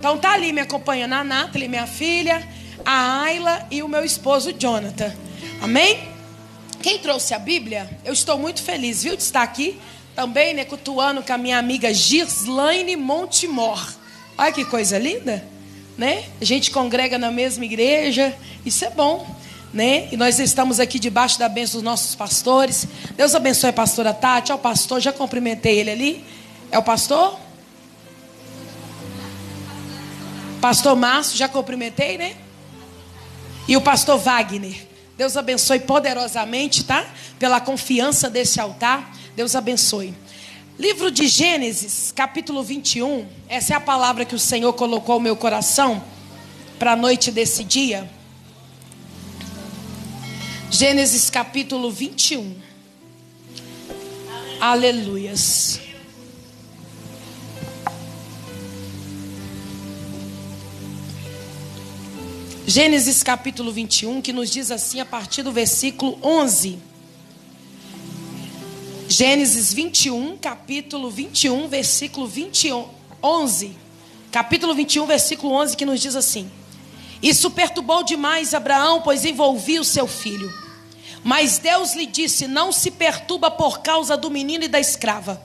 Então tá ali me acompanhando a Nathalie, minha filha, a Ayla e o meu esposo Jonathan. Amém? Quem trouxe a Bíblia, eu estou muito feliz, viu, de estar aqui também, né, cultuando com a minha amiga Gislaine Montemor. Olha que coisa linda, né? A gente congrega na mesma igreja, isso é bom, né? E nós estamos aqui debaixo da bênção dos nossos pastores. Deus abençoe a pastora Tati, é o pastor, já cumprimentei ele ali. É o pastor? Pastor Márcio, já cumprimentei, né? E o pastor Wagner. Deus abençoe poderosamente, tá? Pela confiança desse altar. Deus abençoe. Livro de Gênesis, capítulo 21. Essa é a palavra que o Senhor colocou no meu coração para a noite desse dia. Gênesis, capítulo 21. Aleluias. Gênesis capítulo 21, que nos diz assim a partir do versículo 11. Gênesis 21, capítulo 21, versículo 11. Capítulo 21, versículo 11, que nos diz assim: Isso perturbou demais Abraão, pois envolvia o seu filho. Mas Deus lhe disse: Não se perturba por causa do menino e da escrava.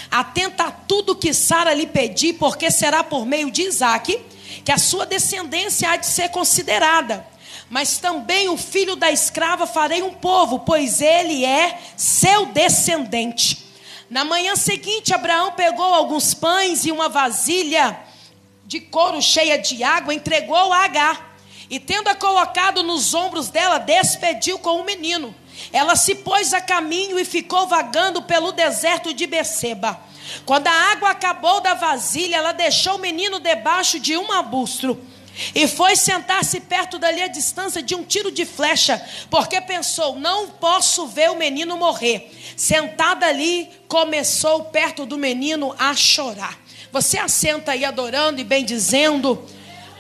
Atenta a tudo que Sara lhe pedir, porque será por meio de Isaque que a sua descendência há de ser considerada. Mas também o filho da escrava farei um povo, pois ele é seu descendente. Na manhã seguinte, Abraão pegou alguns pães e uma vasilha de couro cheia de água, entregou a Agar. E tendo-a colocado nos ombros dela, despediu com o menino. Ela se pôs a caminho e ficou vagando pelo deserto de Beceba. Quando a água acabou da vasilha, ela deixou o menino debaixo de um arbusto e foi sentar-se perto dali a distância de um tiro de flecha, porque pensou: não posso ver o menino morrer. Sentada ali, começou perto do menino a chorar. Você assenta aí adorando e bendizendo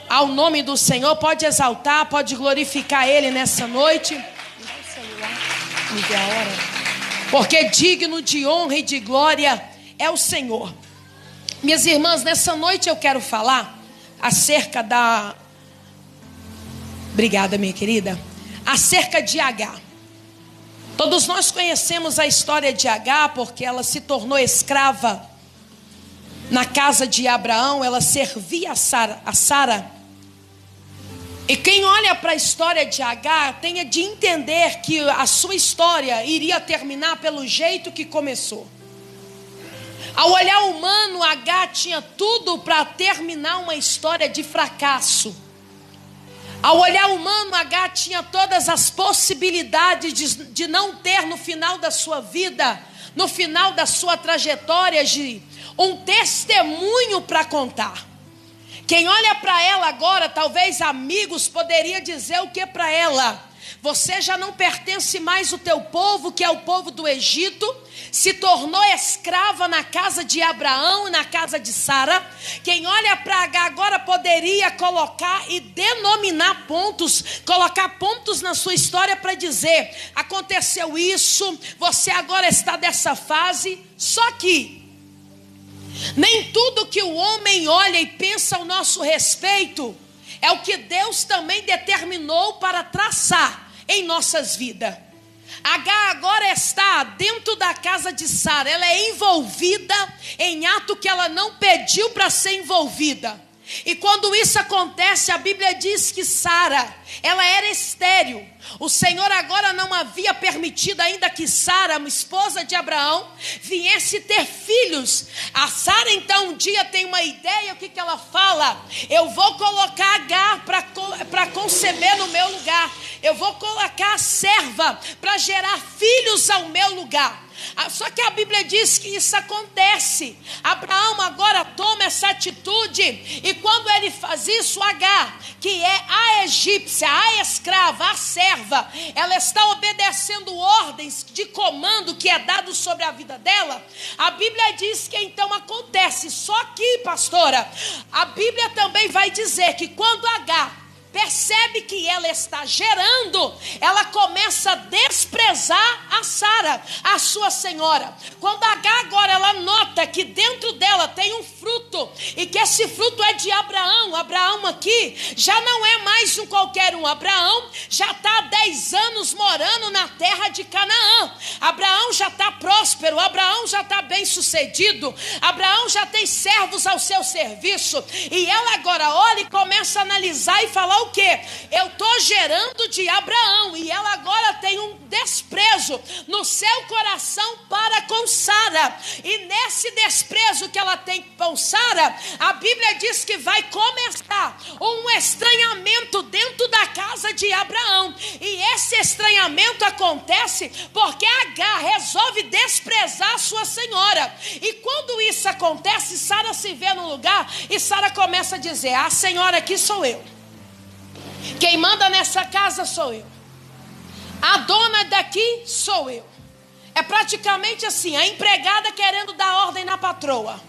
ao nome do Senhor. Pode exaltar, pode glorificar Ele nessa noite. Me dê a hora. Porque digno de honra e de glória é o Senhor. Minhas irmãs, nessa noite eu quero falar acerca da... Obrigada, minha querida. Acerca de Agar. Todos nós conhecemos a história de Agar, porque ela se tornou escrava na casa de Abraão. Ela servia a Sara. E quem olha para a história de Agar tenha de entender que a sua história iria terminar pelo jeito que começou. Ao olhar humano, Agar tinha tudo para terminar uma história de fracasso. Ao olhar humano, Agar tinha todas as possibilidades de não ter no final da sua vida, no final da sua trajetória, de um testemunho para contar. Quem olha para ela agora, talvez amigos, poderia dizer o que para ela? Você já não pertence mais ao teu povo, que é o povo do Egito, se tornou escrava na casa de Abraão e na casa de Sara. Quem olha para Agar agora poderia colocar e denominar pontos, colocar pontos na sua história para dizer: aconteceu isso, você agora está dessa fase. Só que nem tudo que o homem olha e pensa ao nosso respeito é o que Deus também determinou para traçar em nossas vidas. Agar agora está dentro da casa de Sara. Ela é envolvida em ato que ela não pediu para ser envolvida. E quando isso acontece, a Bíblia diz que Sara, ela era estéril. O Senhor agora não havia permitido ainda que Sara, esposa de Abraão, viesse ter filhos. A Sara então um dia tem uma ideia. O que ela fala? Eu vou colocar Agar para conceber no meu lugar. Eu vou colocar a serva para gerar filhos ao meu lugar. Só que a Bíblia diz que isso acontece. Abraão agora toma essa atitude. E quando ele faz isso, Agar, que é a egípcia, a escrava, a serva, ela está obedecendo ordens de comando que é dado sobre a vida dela. A Bíblia diz que então acontece. Só que, pastora, a Bíblia também vai dizer que quando Agar percebe que ela está gerando, ela começa a desprezar a Sara, a sua senhora. Quando Agar agora ela nota que dentro dela tem um fruto, e que esse fruto é de Abraão. Abraão aqui já não é mais um qualquer um. Abraão já está há 10 anos morando na terra de Canaã. Abraão já está próspero, Abraão já está bem sucedido, Abraão já tem servos ao seu serviço. E ela agora olha e começa a analisar e falar o quê? Eu estou gerando de Abraão. E ela agora tem um desprezo no seu coração para com Sara. E nesse desprezo que ela tem com Sara, a Bíblia diz que vai começar um estranhamento dentro da casa de Abraão. E esse estranhamento acontece porque Agar resolve desprezar a sua senhora. E quando isso acontece, Sara se vê no lugar e Sara começa a dizer: a senhora aqui sou eu, quem manda nessa casa sou eu, a dona daqui sou eu. É praticamente assim, a empregada querendo dar ordem na patroa.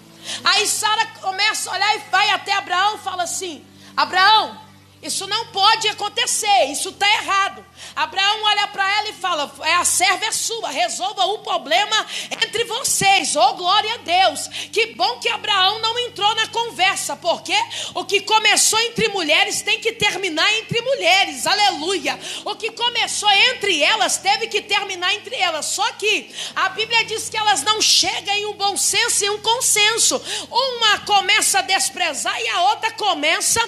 Aí Sara começa a olhar e vai até Abraão e fala assim: Abraão, isso não pode acontecer, isso está errado. Abraão olha para ela e fala: a serva é sua, resolva o problema entre vocês. Oh, glória a Deus. Que bom que Abraão não entrou na conversa, porque o que começou entre mulheres tem que terminar entre mulheres. Aleluia. O que começou entre elas teve que terminar entre elas. Só que a Bíblia diz que elas não chegam em um bom senso e um consenso. Uma começa a desprezar e a outra começa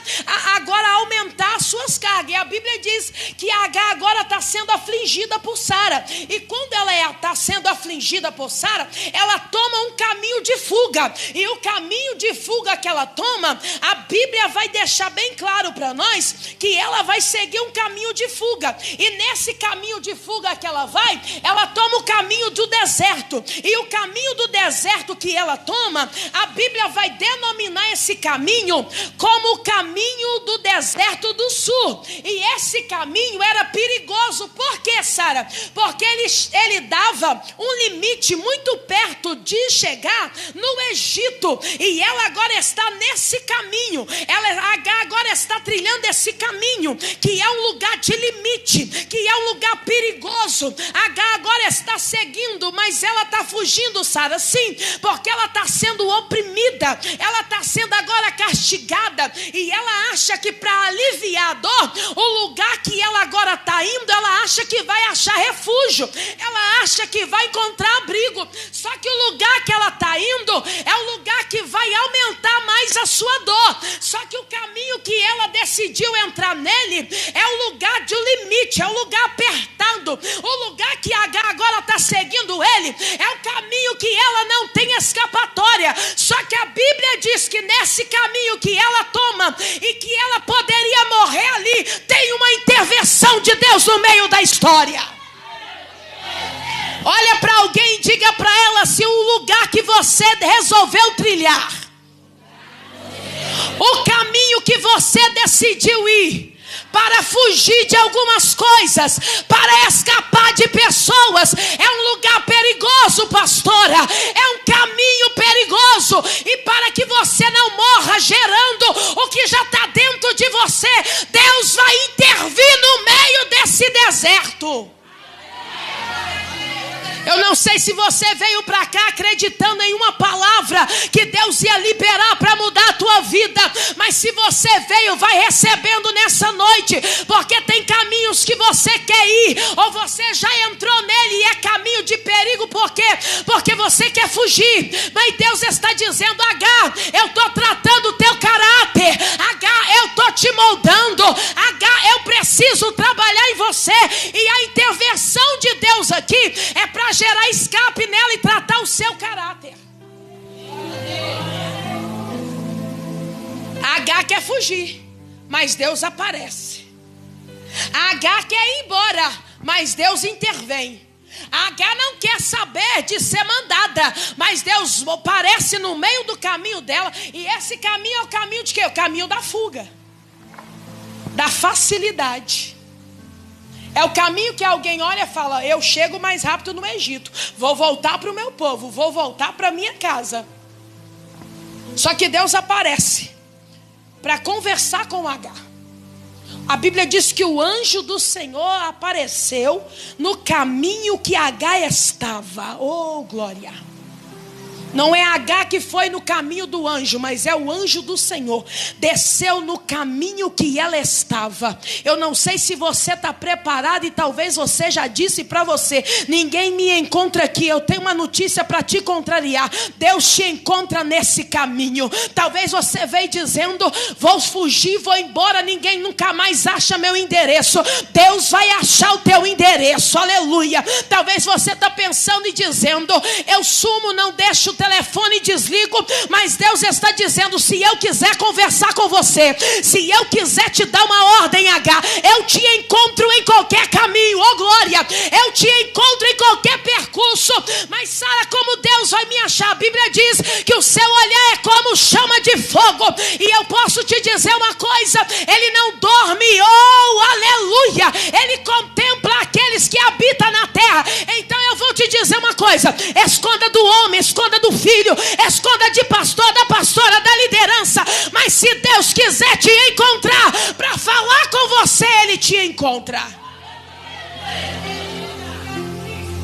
agora a aumentar as suas cargas. E a Bíblia diz que Agar agora está sendo afligida por Sara. E quando ela está sendo afligida por Sara, ela toma um caminho de fuga. E o caminho de fuga que ela toma, a Bíblia vai deixar bem claro para nós que ela vai seguir um caminho de fuga. E nesse caminho de fuga que ela vai, ela toma o caminho do deserto. E o caminho do deserto que ela toma, a Bíblia vai denominar esse caminho como o caminho do deserto do sul. E esse caminho era perigoso. Por quê, Sara? Porque ele dava um limite muito perto de chegar no Egito. E ela agora está nesse caminho. Agar agora está trilhando esse caminho, que é um lugar de limite, que é um lugar perigoso. Agar agora está seguindo, mas ela está fugindo, Sara, sim, porque ela está sendo oprimida, ela está sendo agora castigada. E ela acha que para aliviar a dor, o lugar que ela agora está indo, ela acha que vai achar refúgio, ela acha que vai encontrar abrigo. Só que o lugar que ela está indo é o lugar que vai aumentar mais a sua dor. Só que o caminho que ela decidiu entrar nele é o lugar de limite, é o lugar apertado. O lugar que Agar agora está seguindo ele é o caminho que ela não tem escapatória. Só que a Bíblia diz que nesse caminho que ela toma e que ela poderia morrer ali, tem uma intervenção de Deus no meio da história. Olha para alguém e diga para ela se o lugar que você resolveu trilhar, o caminho que você decidiu ir para fugir de algumas coisas, para escapar de pessoas, é um lugar perigoso, pastora, é um caminho perigoso. E para que você não morra gerando o que já está dentro de você, Deus vai intervir no meio desse deserto. Eu não sei se você veio para cá acreditando em uma palavra que Deus ia liberar para mudar a tua vida, mas se você veio, vai recebendo nessa noite, porque tem caminhos que você quer ir, ou você já entrou nele e é caminho de perigo. Por quê? Porque você quer fugir, mas Deus está dizendo: Agar, eu estou tratando o teu caráter, Agar, eu estou te moldando, Agar, eu preciso trabalhar em você. E a intervenção de Deus aqui é para gerar escape nela e tratar o seu caráter. Agar quer fugir, mas Deus aparece. Agar quer ir embora, mas Deus intervém. Agar não quer saber de ser mandada, mas Deus aparece no meio do caminho dela. E esse caminho é o caminho de quê? O caminho da fuga, da facilidade. É o caminho que alguém olha e fala: eu chego mais rápido no Egito, vou voltar para o meu povo, vou voltar para a minha casa. Só que Deus aparece para conversar com Agar. A Bíblia diz que o anjo do Senhor apareceu no caminho que Agar estava. Oh, glória! Não é Agar que foi no caminho do anjo, mas é o anjo do Senhor. Desceu no caminho que ela estava. Eu não sei se você está preparado e talvez você já disse para você: ninguém me encontra aqui. Eu tenho uma notícia para te contrariar. Deus te encontra nesse caminho. Talvez você veio dizendo: vou fugir, vou embora, ninguém nunca mais acha meu endereço. Deus vai achar o teu endereço, aleluia. Talvez você está pensando e dizendo: eu sumo, não deixo o telefone e desligo, mas Deus está dizendo: se eu quiser conversar com você, se eu quiser te dar uma ordem, H, eu te encontro em qualquer caminho, oh glória, eu te encontro em qualquer percurso. Mas Sara, como Deus vai me achar? A Bíblia diz que o seu olhar é como chama de fogo, e eu posso te dizer uma coisa: ele não dorme, oh aleluia, ele contempla aqueles que habitam na terra. Então eu vou te dizer uma coisa: esconda do homem, esconda do filho, esconda de pastor, da pastora, da liderança, mas se Deus quiser te encontrar para falar com você, ele te encontra.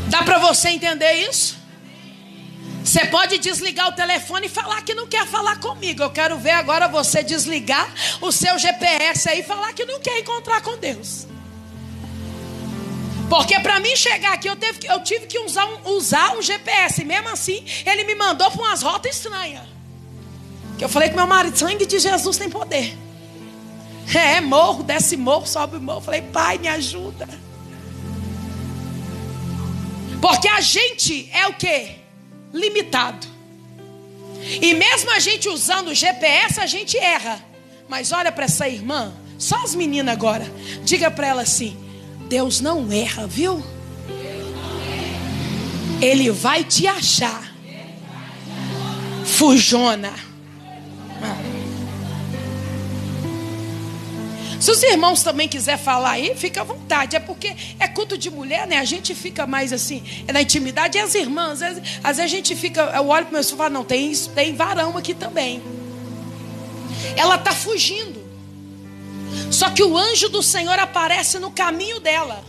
Dá para você entender isso? Você pode desligar o telefone e falar que não quer falar comigo. Eu quero ver agora você desligar o seu GPS aí e falar que não quer encontrar com Deus. Porque para mim chegar aqui eu tive que usar um GPS. E mesmo assim ele me mandou para umas rotas estranhas. Que eu falei com meu marido: sangue de Jesus tem poder. Morro, desce morro, sobe morro. Eu falei: pai, me ajuda. Porque a gente é o quê? Limitado. E mesmo a gente usando o GPS, a gente erra. Mas olha para essa irmã, só as meninas agora, diga para ela assim: Deus não erra, viu? Ele vai te achar. Fujona. Se os irmãos também quiserem falar aí, fica à vontade. É porque é culto de mulher, né? A gente fica mais assim, na intimidade. E as irmãs, às vezes a gente fica, eu olho para o meu filho e falo: não, tem varão aqui também. Ela está fugindo. Só que o anjo do Senhor aparece no caminho dela.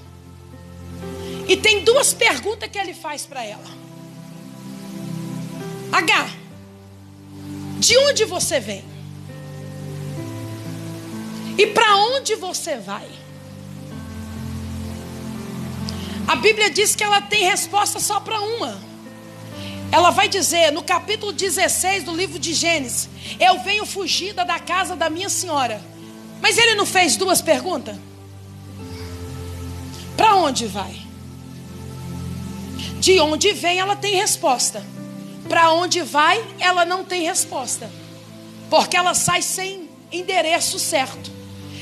E tem duas perguntas que ele faz para ela. H, de onde você vem? E para onde você vai? A Bíblia diz que ela tem resposta só para uma. Ela vai dizer no capítulo 16 do livro de Gênesis: eu venho fugida da casa da minha senhora. Mas ele não fez duas perguntas? Para onde vai? De onde vem, ela tem resposta. Para onde vai, ela não tem resposta. Porque ela sai sem endereço certo.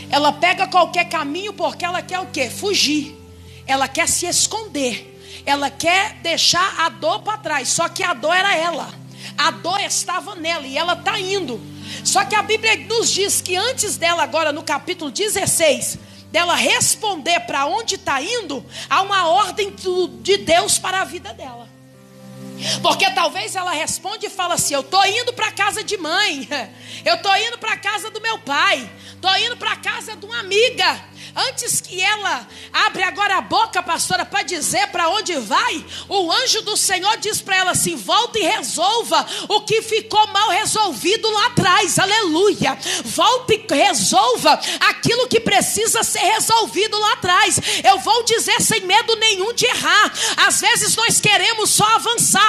Ela pega qualquer caminho porque ela quer o quê? Fugir. Ela quer se esconder. Ela quer deixar a dor para trás. Só que a dor era ela. A dor estava nela e ela está indo. Só que a Bíblia nos diz que antes dela, agora no capítulo 16, dela responder para onde está indo, há uma ordem de Deus para a vida dela. Porque talvez ela responde e fala assim: eu estou indo para a casa de mãe, eu estou indo para a casa do meu pai, estou indo para a casa de uma amiga. Antes que ela abre agora a boca, pastora, para dizer para onde vai, o anjo do Senhor diz para ela assim: volta e resolva o que ficou mal resolvido lá atrás, aleluia. Volta e resolva aquilo que precisa ser resolvido lá atrás. Eu vou dizer sem medo nenhum de errar. Às vezes nós queremos só avançar,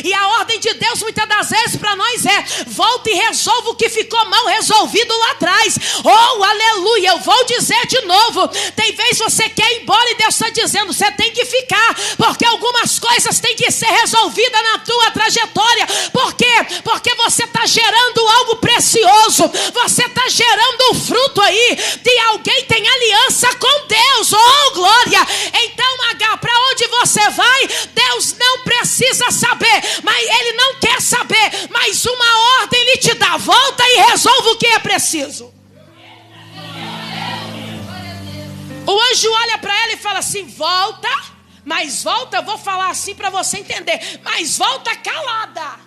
e a ordem de Deus muitas das vezes para nós é: volta e resolva o que ficou mal resolvido lá atrás. Oh, aleluia. Eu vou dizer de novo: tem vezes você quer ir embora e Deus está dizendo: você tem que ficar, porque algumas coisas têm que ser resolvidas na tua trajetória. Por quê? Porque você está gerando algo precioso, você está gerando um fruto aí de alguém tem aliança com Deus. Oh glória. Então H, para onde você vai? Deus não precisa saber, mas Ele não quer saber, mas uma ordem Ele te dá: volta e resolva o que é preciso. O anjo olha para ela e fala assim: volta, mas volta, eu vou falar assim para você entender, mas volta calada.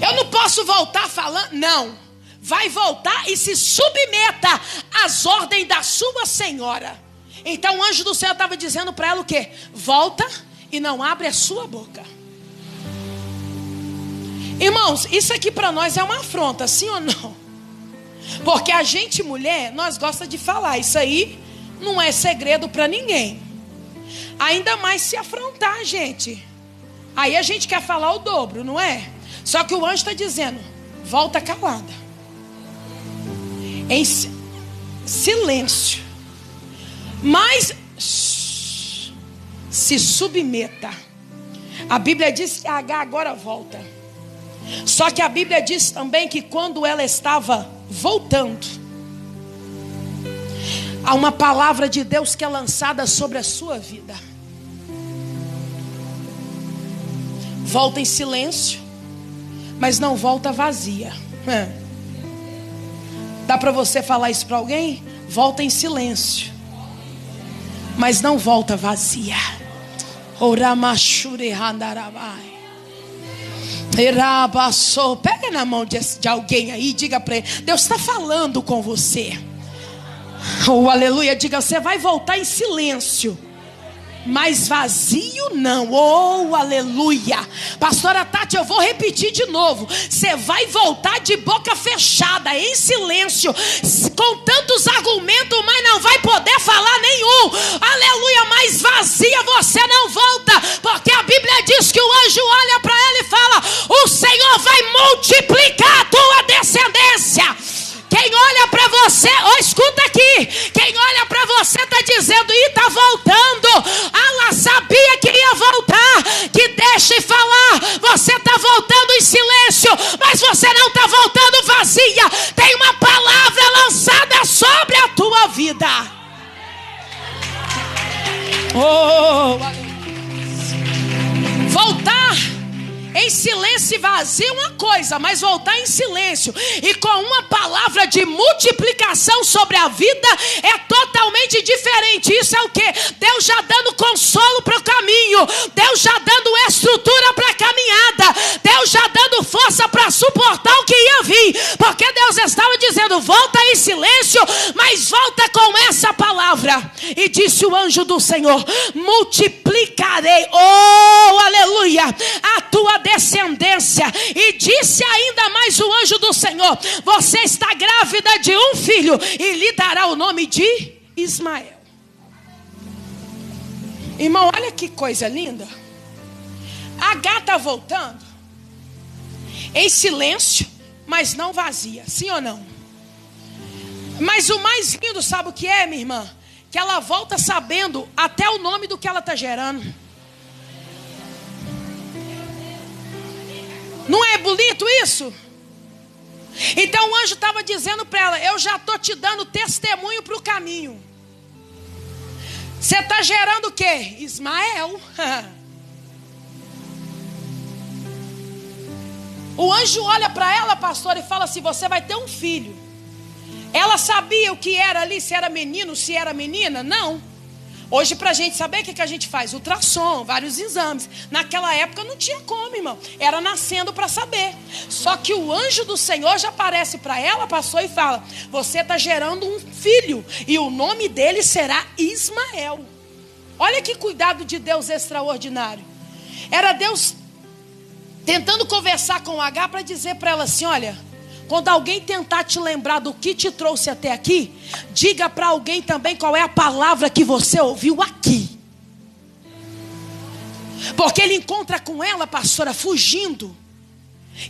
Eu não posso voltar falando, não. vai voltar e se submeta às ordens da sua senhora. Então o anjo do Senhor estava dizendo para ela o quê? Volta e não abre a sua boca. Irmãos, isso aqui para nós é uma afronta, sim ou não? Porque a gente, mulher, nós gosta de falar. Isso aí não é segredo para ninguém. Ainda mais se afrontar, gente. Aí a gente quer falar o dobro, não é? Só que o anjo está dizendo: volta calada, em silêncio, mas se submeta. A Bíblia diz que Agar agora volta. Só que a Bíblia diz também que quando ela estava voltando, há uma palavra de Deus que é lançada sobre a sua vida. Volta em silêncio, mas não volta vazia. Dá para você falar isso para alguém? Volta em silêncio, mas não volta vazia. Pega na mão de alguém aí, diga para ele: Deus está falando com você. Oh, aleluia. Diga: você vai voltar em silêncio, mas vazio não. Oh, aleluia. Pastora Tati, eu vou repetir de novo. Você vai voltar de boca fechada, em silêncio, com tantos argumentos, mas não vai poder falar nenhum. Aleluia. Mas vazia você não volta, porque a Bíblia diz que o anjo olha para ela e fala: o Senhor vai multiplicar a tua descendência. Quem olha para você, escuta aqui, quem olha para você está dizendo: e está voltando. Ela sabia que ia voltar. Que deixe falar. Você está voltando em silêncio, mas você não está voltando vazia. Tem uma palavra lançada sobre a tua vida. Voltar em silêncio e vazio é uma coisa, mas voltar em silêncio e com uma palavra de multiplicação sobre a vida é totalmente diferente. Isso é o que? Deus já dando consolo para o caminho, Deus já dando estrutura para a caminhada, Deus já dando força para suportar o que ia vir, porque Deus estava dizendo: volta em silêncio, mas volta com essa palavra. E disse o anjo do Senhor: multiplicarei, oh aleluia, a tua descendência. E disse ainda mais o anjo do Senhor: você está grávida de um filho e lhe dará o nome de Ismael. Irmão, olha que coisa linda. Agar está voltando em silêncio, mas não vazia, sim ou não? Mas o mais lindo, sabe o que é, minha irmã? Que ela volta sabendo até o nome do que ela está gerando. Não é bonito isso? Então o anjo estava dizendo para ela: eu já estou te dando testemunho para o caminho. Você está gerando o quê? Ismael. O anjo olha para ela, pastor, e fala assim: você vai ter um filho. Ela sabia o que era ali, se era menino, se era menina? Não. Hoje, para a gente saber, o que a gente faz? Ultrassom, vários exames. Naquela época não tinha como, irmão. Era nascendo para saber. Só que o anjo do Senhor já aparece para ela, passou e fala: você está gerando um filho e o nome dele será Ismael. Olha que cuidado de Deus extraordinário. Era Deus tentando conversar com Agar para dizer para ela assim: olha, quando alguém tentar te lembrar do que te trouxe até aqui, diga para alguém também qual é a palavra que você ouviu aqui. Porque ele encontra com ela, pastora, fugindo.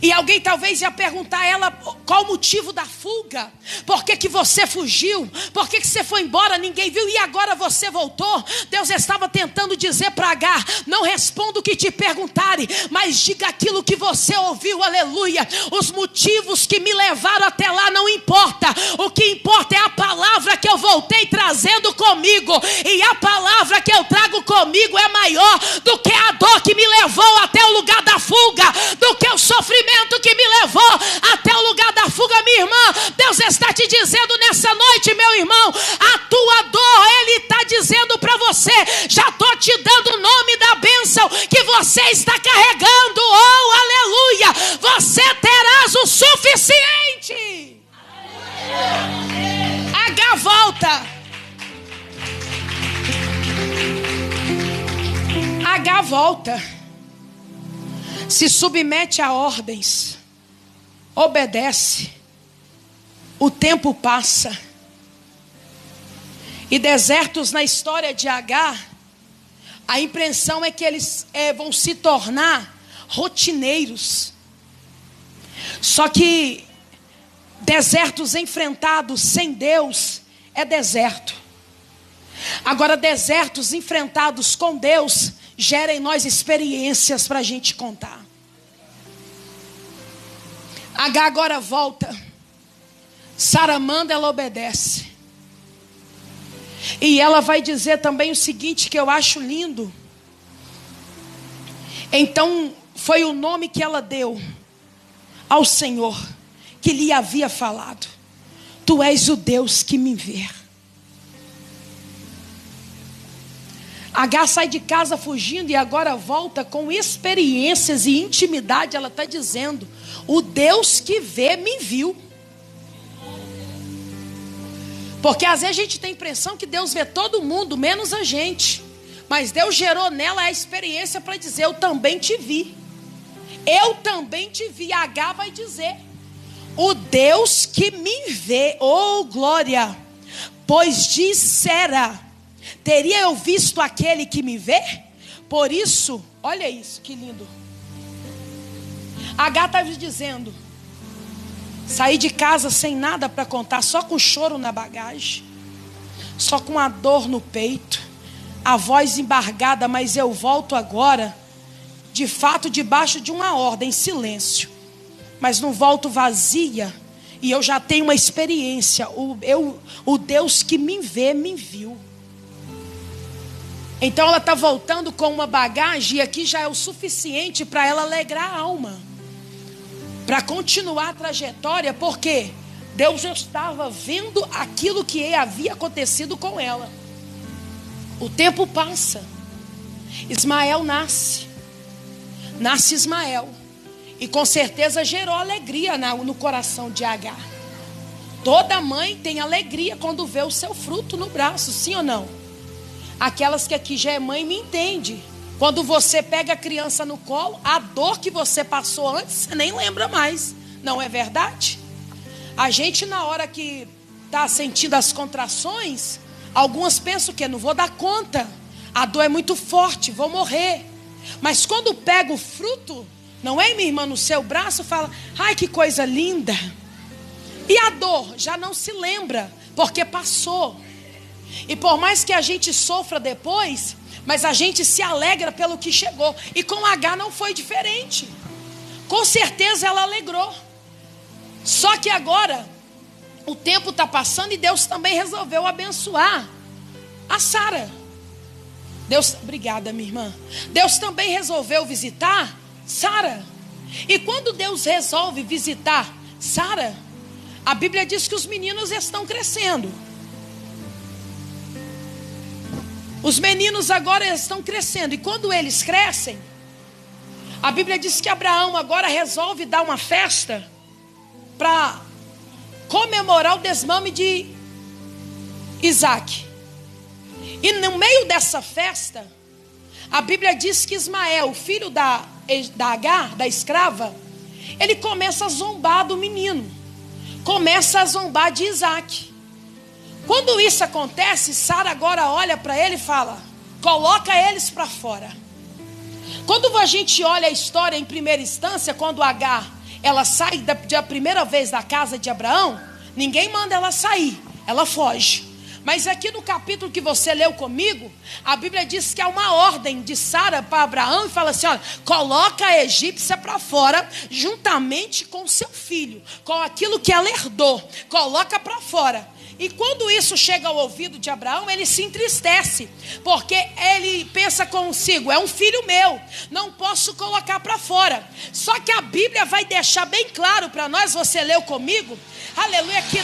E alguém talvez ia perguntar a ela qual o motivo da fuga. Por que você fugiu? Por que você foi embora? Ninguém viu e agora você voltou? Deus estava tentando dizer para Agar: não responda o que te perguntarem, mas diga aquilo que você ouviu, aleluia. Os motivos que me levaram até lá não importa. O que importa é a palavra que eu voltei trazendo comigo. E a palavra que eu trago comigo é maior do que a dor que me levou até o lugar da fuga, do que o sofrimento que me levou até o lugar da fuga, minha irmã. Deus está te dizendo nessa noite, meu irmão, a tua dor, Ele está dizendo para você: já estou te dando o nome da bênção que você está carregando. Oh, aleluia! Você terás o suficiente. H volta. H volta. Se submete a ordens. Obedece. O tempo passa. E desertos na história de H, a impressão é que eles vão se tornar rotineiros. Só que desertos enfrentados sem Deus é deserto. Agora, desertos enfrentados com Deus geram em nós experiências para a gente contar. H agora volta. Sara manda, ela obedece. E ela vai dizer também o seguinte, que eu acho lindo. Então, foi o nome que ela deu ao Senhor, que lhe havia falado: Tu és o Deus que me vê. H sai de casa fugindo e agora volta com experiências e intimidade. Ela está dizendo: o Deus que vê me viu. Porque às vezes a gente tem a impressão que Deus vê todo mundo, menos a gente. Mas Deus gerou nela a experiência para dizer: eu também te vi. Eu também te vi. H vai dizer: o Deus que me vê, oh glória, pois dissera: teria eu visto aquele que me vê? Por isso, olha isso, que lindo. H estava dizendo: saí de casa sem nada para contar, só com choro na bagagem, só com a dor no peito, a voz embargada, mas eu volto agora, de fato, debaixo de uma ordem, em silêncio. Mas não volto vazia, e eu já tenho uma experiência. O Deus que me vê, me viu. Então ela está voltando com uma bagagem, e aqui já é o suficiente para ela alegrar a alma, para continuar a trajetória, porque Deus já estava vendo aquilo que havia acontecido com ela. O tempo passa. Ismael nasce Ismael, e com certeza gerou alegria no coração de H. Toda mãe tem alegria quando vê o seu fruto no braço, sim ou não? Aquelas que aqui já é mãe me entende. Quando você pega a criança no colo, a dor que você passou antes, você nem lembra mais. Não é verdade? A gente, na hora que está sentindo as contrações, algumas pensam que não vou dar conta, a dor é muito forte, vou morrer. Mas quando pega o fruto, não é, minha irmã, no seu braço, fala: ai, que coisa linda. E a dor já não se lembra, porque passou. E por mais que a gente sofra depois, mas a gente se alegra pelo que chegou. E com H não foi diferente. Com certeza ela alegrou. Só que agora o tempo está passando e Deus também resolveu abençoar a Sara. Obrigada, minha irmã. Deus também resolveu visitar Sara. E quando Deus resolve visitar Sara, a Bíblia diz que os meninos estão crescendo. Os meninos agora estão crescendo. E quando eles crescem, a Bíblia diz que Abraão agora resolve dar uma festa para comemorar o desmame de Isaac. E no meio dessa festa, a Bíblia diz que Ismael, filho da Agar, da escrava, ele começa a zombar do menino. Começa a zombar de Isaac. Quando isso acontece, Sara agora olha para ele e fala: coloca eles para fora. Quando a gente olha a história em primeira instância, quando Agar, ela sai da primeira vez da casa de Abraão, ninguém manda ela sair, ela foge. Mas aqui no capítulo que você leu comigo, a Bíblia diz que há uma ordem de Sara para Abraão e fala assim: olha, coloca a egípcia para fora, juntamente com seu filho, com aquilo que ela herdou, coloca para fora. E quando isso chega ao ouvido de Abraão, ele se entristece, porque ele pensa consigo: é um filho meu, não posso colocar para fora. Só que a Bíblia vai deixar bem claro para nós, você leu comigo, aleluia, que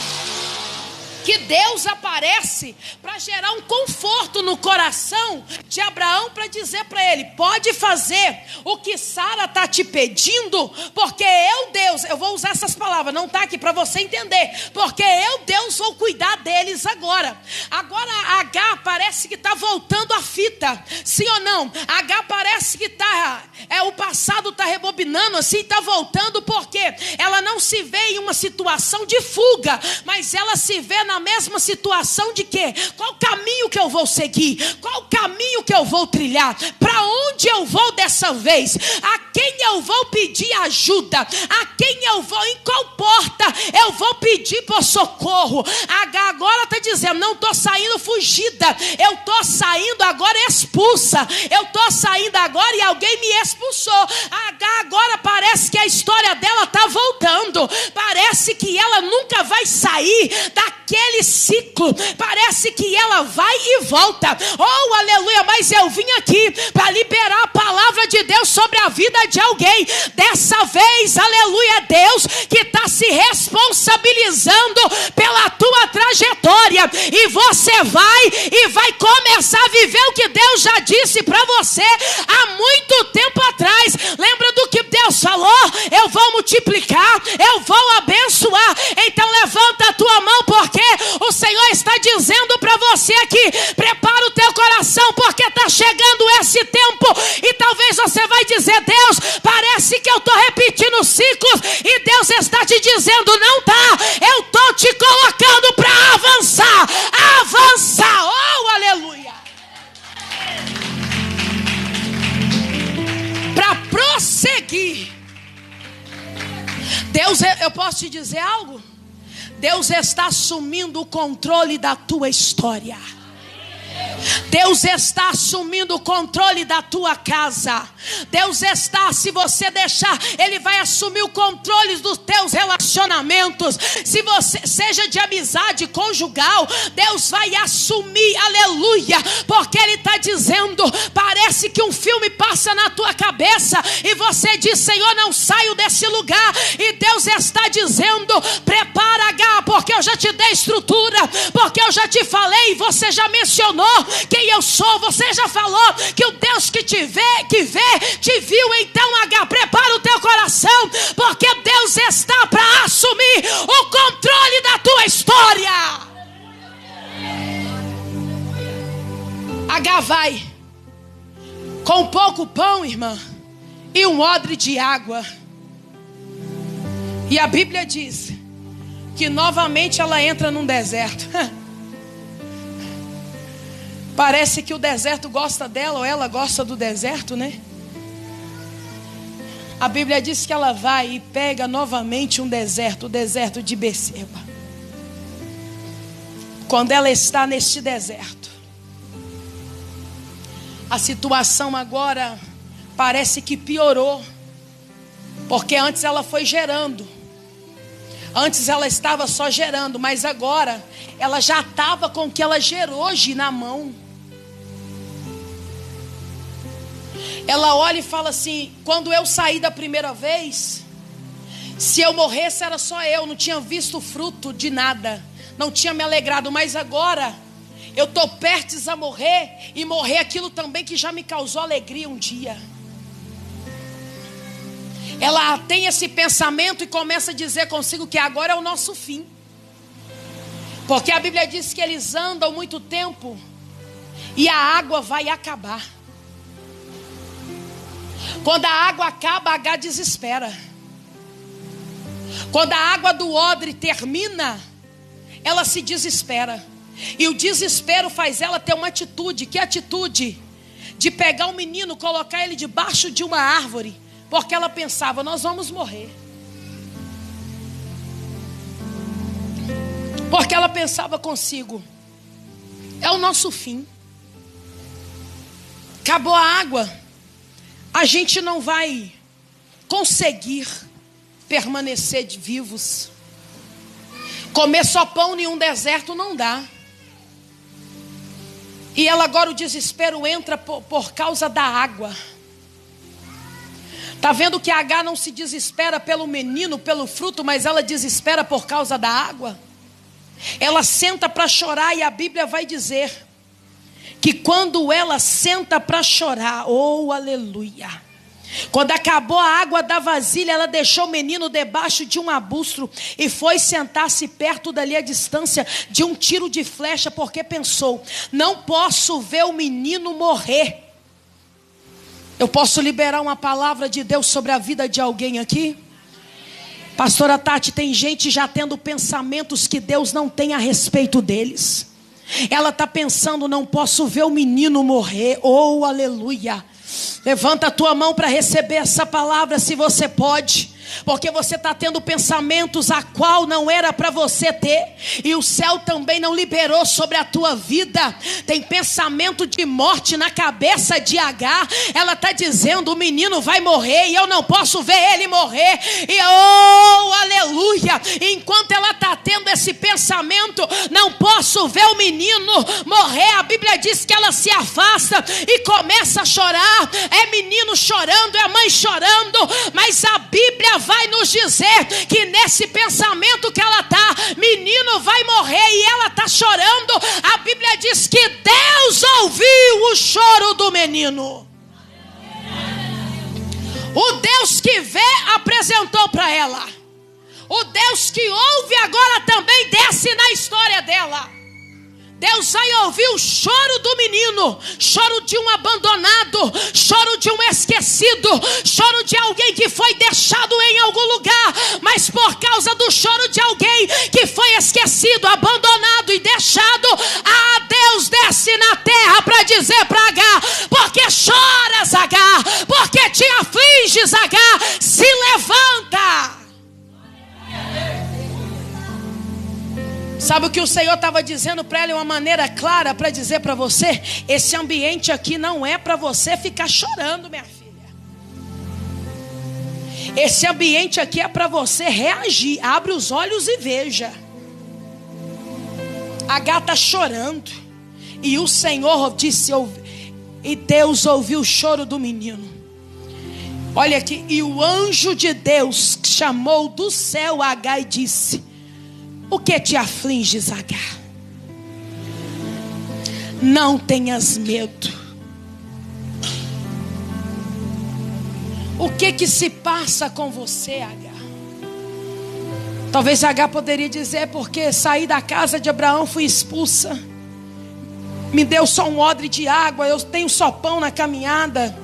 que Deus aparece para gerar um conforto no coração de Abraão, para dizer para ele: pode fazer o que Sara está te pedindo, porque eu, Deus, eu vou usar essas palavras, não está aqui para você entender, porque eu, Deus, vou cuidar deles agora. Agora H parece que está voltando a fita, sim ou não? H parece que está, o passado está rebobinando assim, está voltando, porque ela não se vê em uma situação de fuga, mas ela se vê na mesma situação de quê? Qual caminho que eu vou seguir? Qual caminho que eu vou trilhar? Para onde eu vou dessa vez? A quem eu vou pedir ajuda? A quem eu vou? Em qual porta eu vou pedir por socorro? H agora está dizendo: não estou saindo fugida, eu estou saindo agora expulsa, eu estou saindo agora e alguém me expulsou. H agora parece que a história dela está voltando, parece que ela nunca vai sair daquele ciclo, parece que ela vai e volta. Oh, aleluia, mas eu vim aqui para liberar a palavra de Deus sobre a vida de alguém. Dessa vez, aleluia, Deus que está se responsabilizando pela tua trajetória, e você vai começar a viver o que Deus já disse para você há muito tempo atrás. Lembra do que Deus falou? Eu vou multiplicar, eu vou abençoar. Então levanta a tua mão, porque o Senhor está dizendo para você aqui: prepara o teu coração, porque está chegando esse tempo. E talvez você vai dizer: Deus, parece que eu estou repetindo ciclos, e Deus está te dizendo: não tá, eu estou te colocando para avançar, oh aleluia, para prosseguir. Deus, eu posso te dizer algo? Deus está assumindo o controle da tua história. Deus está assumindo o controle da tua casa. Deus está, se você deixar, Ele vai assumir o controle dos teus relacionamentos. Se você seja de amizade conjugal, Deus vai assumir, aleluia, porque Ele está dizendo: parece que um filme passa na tua cabeça e você diz: Senhor, não saio desse lugar. E Deus está dizendo: prepara, H, porque eu já te dei estrutura, porque eu já te falei, você já mencionou quem eu sou, você já falou que o Deus que te vê, te viu. Então, H, prepara o teu coração, porque Deus está para assumir o controle da tua história. H vai com pouco pão, irmã, e um odre de água. E a Bíblia diz que novamente ela entra num deserto. Parece que o deserto gosta dela, ou ela gosta do deserto, né? A Bíblia diz que ela vai e pega novamente um deserto, o deserto de Beceba. Quando ela está neste deserto, a situação agora parece que piorou, porque antes ela foi gerando, antes ela estava só gerando, mas agora ela já estava com o que ela gerou hoje na mão. Ela olha e fala assim: quando eu saí da primeira vez, se eu morresse era só eu, não tinha visto fruto de nada, não tinha me alegrado, mas agora eu estou prestes a morrer, e morrer aquilo também que já me causou alegria um dia. Ela tem esse pensamento e começa a dizer consigo que agora é o nosso fim, porque a Bíblia diz que eles andam muito tempo e a água vai acabar. Quando a água acaba, H desespera. Quando a água do odre termina, ela se desespera. E o desespero faz ela ter uma atitude. Que atitude? De pegar um menino, colocar ele debaixo de uma árvore, porque ela pensava: nós vamos morrer. Porque ela pensava consigo: é o nosso fim. Acabou a água, a gente não vai conseguir permanecer vivos. Comer só pão em um deserto não dá. E ela agora, o desespero entra por causa da água. Está vendo que a H não se desespera pelo menino, pelo fruto, mas ela desespera por causa da água? Ela senta para chorar e a Bíblia vai dizer que quando ela senta para chorar, oh aleluia, quando acabou a água da vasilha, ela deixou o menino debaixo de um arbusto e foi sentar-se perto dali a distância de um tiro de flecha, porque pensou: não posso ver o menino morrer. Eu posso liberar uma palavra de Deus sobre a vida de alguém aqui? Pastora Tati, tem gente já tendo pensamentos que Deus não tem a respeito deles. Ela está pensando: não posso ver o menino morrer. Oh aleluia. Levanta a tua mão para receber essa palavra, se você pode. Porque você está tendo pensamentos a qual não era para você ter, e o céu também não liberou sobre a tua vida. Tem pensamento de morte na cabeça de Agar. Ela está dizendo: o menino vai morrer e eu não posso ver ele morrer. E oh aleluia, enquanto ela está tendo esse pensamento, não posso ver o menino morrer, a Bíblia diz que ela se afasta e começa a chorar. É menino chorando, é mãe chorando, mas a Bíblia vai nos dizer que nesse pensamento que ela está, menino vai morrer e ela está chorando, a Bíblia diz que Deus ouviu o choro do menino. O Deus que vê apresentou para ela. O Deus que ouve agora também desce na história dela. Deus vai ouvir o choro do menino, choro de um abandonado, choro de um esquecido, choro de alguém que foi deixado em algum lugar, mas por causa do choro de alguém que foi esquecido, abandonado e deixado, Deus desce na terra para dizer para Agar: porque choras, Agar? Porque te afliges, Agar? Se levanta. Sabe o que o Senhor estava dizendo para ela de uma maneira clara para dizer para você? Esse ambiente aqui não é para você ficar chorando, minha filha. Esse ambiente aqui é para você reagir. Abre os olhos e veja. Agar está chorando. E o Senhor disse, e Deus ouviu o choro do menino. Olha aqui, e o anjo de Deus chamou do céu Agar e disse: o que te afliges, Agar? Não tenhas medo. O que se passa com você, Agar? Talvez Agar poderia dizer: porque saí da casa de Abraão, fui expulsa. Me deu só um odre de água, eu tenho só pão na caminhada.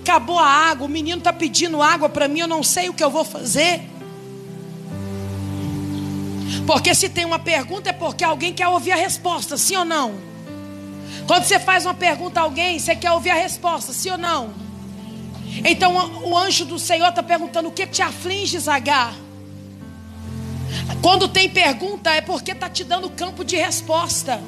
Acabou a água, o menino está pedindo água para mim, eu não sei o que eu vou fazer. Porque se tem uma pergunta é porque alguém quer ouvir a resposta, sim ou não? Quando você faz uma pergunta a alguém, você quer ouvir a resposta, sim ou não? Então o anjo do Senhor está perguntando: o que te afliges, Agar? Quando tem pergunta é porque está te dando campo de resposta.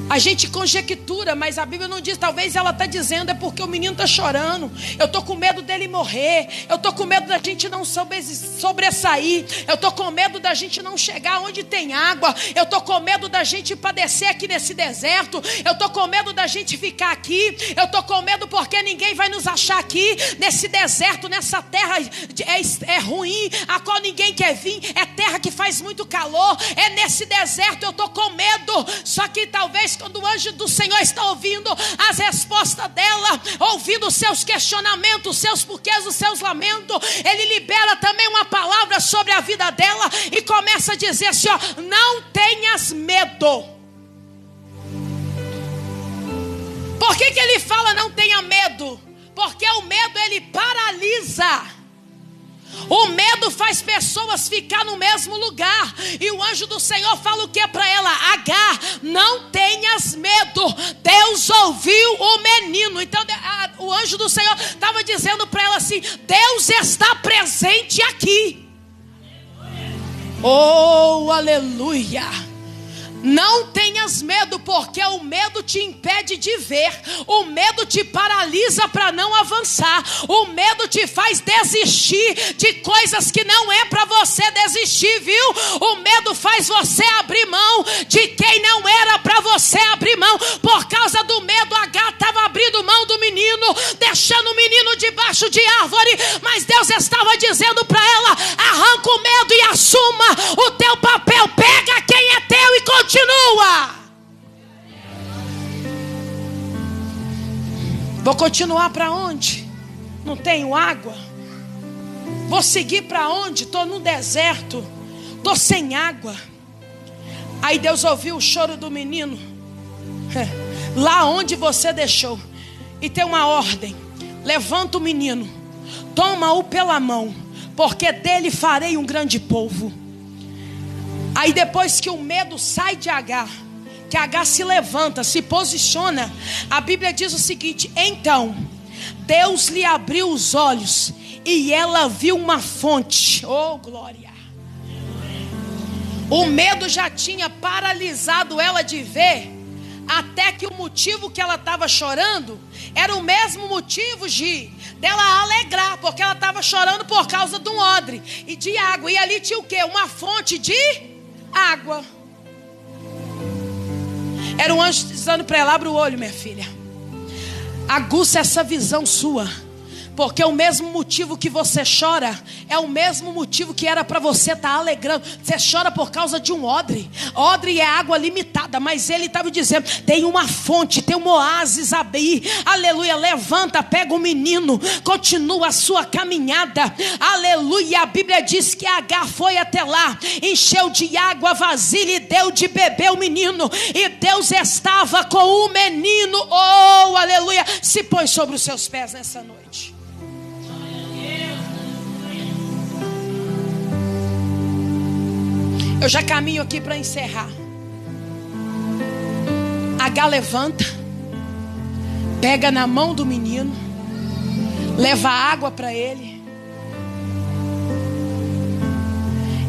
A gente conjectura, mas a Bíblia não diz. Talvez ela está dizendo: é porque o menino está chorando, eu estou com medo dele morrer, eu estou com medo da gente não sobressair, eu estou com medo da gente não chegar onde tem água, eu estou com medo da gente padecer aqui nesse deserto, eu estou com medo da gente ficar aqui, eu estou com medo porque ninguém vai nos achar aqui nesse deserto, nessa terra é ruim, a qual ninguém quer vir, é terra que faz muito calor, é nesse deserto, eu estou com medo. Só que talvez quando o anjo do Senhor está ouvindo as respostas dela, ouvindo os seus questionamentos, os seus porquês, os seus lamentos, ele libera também uma palavra sobre a vida dela e começa a dizer assim: ó, não tenhas medo. Por que ele fala não tenha medo? Porque o medo ele paralisa. O medo faz pessoas ficar no mesmo lugar. E o anjo do Senhor fala o que para ela? Agar, não tenhas medo. Deus ouviu o menino. Então o anjo do Senhor estava dizendo para ela assim: Deus está presente aqui. Oh, aleluia. Não tenhas medo, porque o medo te impede de ver. O medo te paralisa para não avançar. O medo te faz desistir de coisas que não é para você desistir, viu? O medo faz você abrir mão de quem não era para você abrir mão. Por causa do medo, Agar estava abrindo mão do menino, deixando o menino debaixo de árvore. Mas Deus estava dizendo para ela: arranca o medo e assuma o teu papel. Pega quem é teu e continua. Vou continuar para onde? Não tenho água. Vou seguir para onde? Estou no deserto, estou sem água. Aí Deus ouviu o choro do menino, lá onde você deixou, e tem uma ordem: levanta o menino, toma-o pela mão, porque dele farei um grande povo. Aí depois que o medo sai de Agar, que Agar se levanta, se posiciona, a Bíblia diz o seguinte: então Deus lhe abriu os olhos e ela viu uma fonte. Oh, glória! O medo já tinha paralisado ela de ver, até que o motivo que ela estava chorando era o mesmo motivo dela alegrar, porque ela estava chorando por causa de um odre e de água. E ali tinha o quê? Uma fonte de água. Era um anjo dizendo para ela: abre o olho, minha filha, aguça essa visão sua, porque o mesmo motivo que você chora é o mesmo motivo que era para você estar alegrando. Você chora por causa de um odre. Odre é água limitada, mas ele estava dizendo: tem uma fonte, tem um oásis a abrir. Aleluia, levanta, pega o menino, continua a sua caminhada. Aleluia, a Bíblia diz que Agar foi até lá, encheu de água a vasilha e deu de beber o menino. E Deus estava com o menino. Oh, aleluia. Se põe sobre os seus pés nessa noite. Eu já caminho aqui para encerrar. Agar levanta, pega na mão do menino, leva água para ele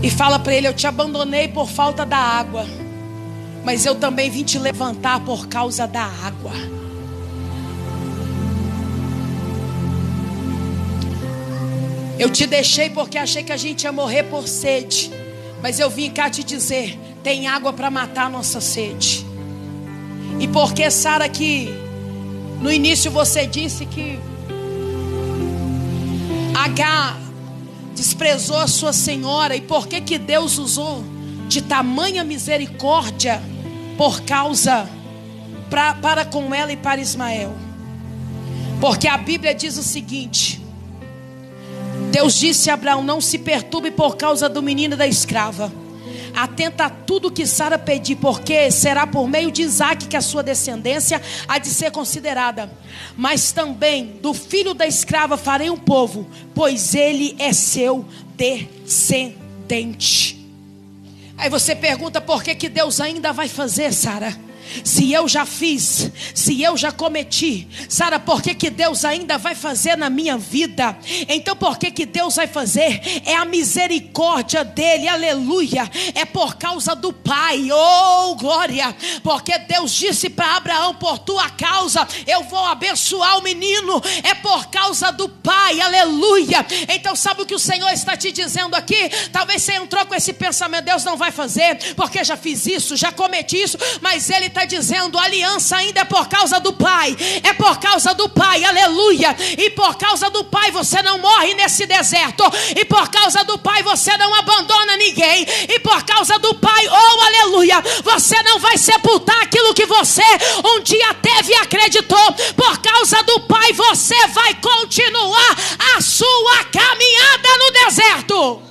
e fala para ele: eu te abandonei por falta da água, mas eu também vim te levantar por causa da água. Eu te deixei porque achei que a gente ia morrer por sede, mas eu vim cá te dizer: tem água para matar a nossa sede. E porque, Sara, que no início você disse que Agar desprezou a sua senhora, e por que Deus usou de tamanha misericórdia por causa para com ela e para Ismael? Porque a Bíblia diz o seguinte: Deus disse a Abraão: não se perturbe por causa do menino e da escrava. Atenta a tudo que Sara pedir, porque será por meio de Isaque que a sua descendência há de ser considerada. Mas também do filho da escrava farei um povo, pois ele é seu descendente. Aí você pergunta: por que Deus ainda vai fazer, Sara? Se eu já fiz, se eu já cometi, Sara, por que Deus ainda vai fazer na minha vida? Então por que Deus vai fazer? É a misericórdia dele, aleluia. É por causa do pai, oh glória. Porque Deus disse para Abraão: por tua causa eu vou abençoar o menino. É por causa do pai, aleluia. Então sabe o que o Senhor está te dizendo aqui? Talvez você entrou com esse pensamento: Deus não vai fazer, porque já fiz isso, já cometi isso. Mas ele está dizendo: a aliança ainda é por causa do pai, é por causa do pai, aleluia. E por causa do pai você não morre nesse deserto, e por causa do pai você não abandona ninguém, e por causa do pai, oh aleluia, você não vai sepultar aquilo que você um dia teve e acreditou. Por causa do pai você vai continuar a sua caminhada no deserto.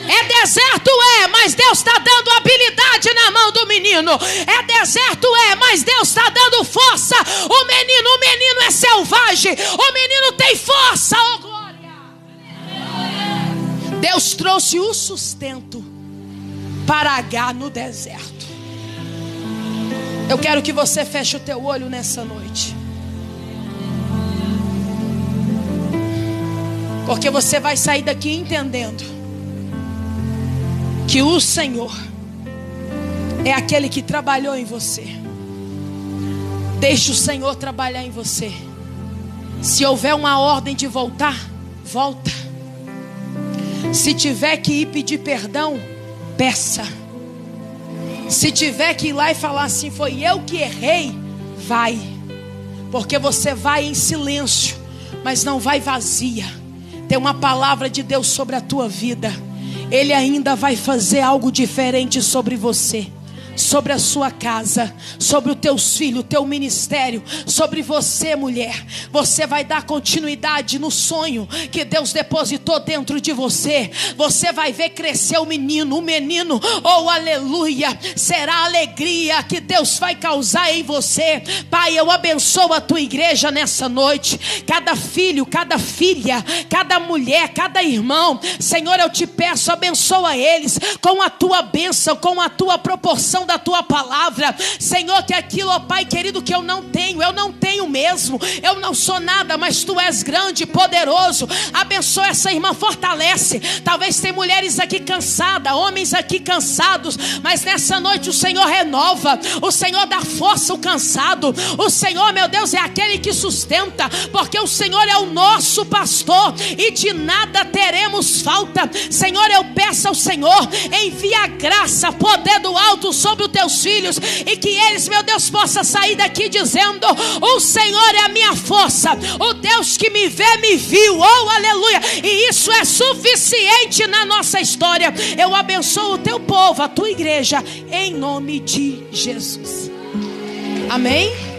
É deserto, mas Deus está dando habilidade na mão do menino. É deserto, mas Deus está dando força. O menino é selvagem, o menino tem força, oh glória. Deus trouxe o sustento para Agar no deserto. Eu quero que você feche o teu olho nessa noite, porque você vai sair daqui entendendo que o Senhor é aquele que trabalhou em você. Deixe o Senhor trabalhar em você. Se houver uma ordem de voltar, volta. Se tiver que ir pedir perdão, peça. Se tiver que ir lá e falar assim, foi eu que errei, vai. Porque você vai em silêncio, mas não vai vazia. Tem uma palavra de Deus sobre a tua vida. Ele ainda vai fazer algo diferente sobre você, sobre a sua casa, sobre os teus filhos, o teu ministério, sobre você, mulher. Você vai dar continuidade no sonho que Deus depositou dentro de você. Você vai ver crescer o menino, oh aleluia, será a alegria que Deus vai causar em você. Pai, eu abençoo a tua igreja nessa noite, cada filho, cada filha, cada mulher, cada irmão. Senhor, eu te peço, abençoa eles com a tua bênção, com a tua proporção da tua palavra. Senhor, que aquilo, ó Pai querido, que eu não tenho mesmo, eu não sou nada, mas tu és grande, poderoso. Abençoa essa irmã, fortalece. Talvez tem mulheres aqui cansadas, homens aqui cansados, mas nessa noite o Senhor renova, o Senhor dá força ao cansado. O Senhor, meu Deus, é aquele que sustenta, porque o Senhor é o nosso pastor e de nada teremos falta. Senhor, eu peço ao Senhor, envia graça, poder do alto sobre os teus filhos, e que eles, meu Deus, possam sair daqui dizendo: o Senhor é a minha força, o Deus que me vê, me viu, oh aleluia, e isso é suficiente na nossa história. Eu abençoo o teu povo, a tua igreja, em nome de Jesus. Amém?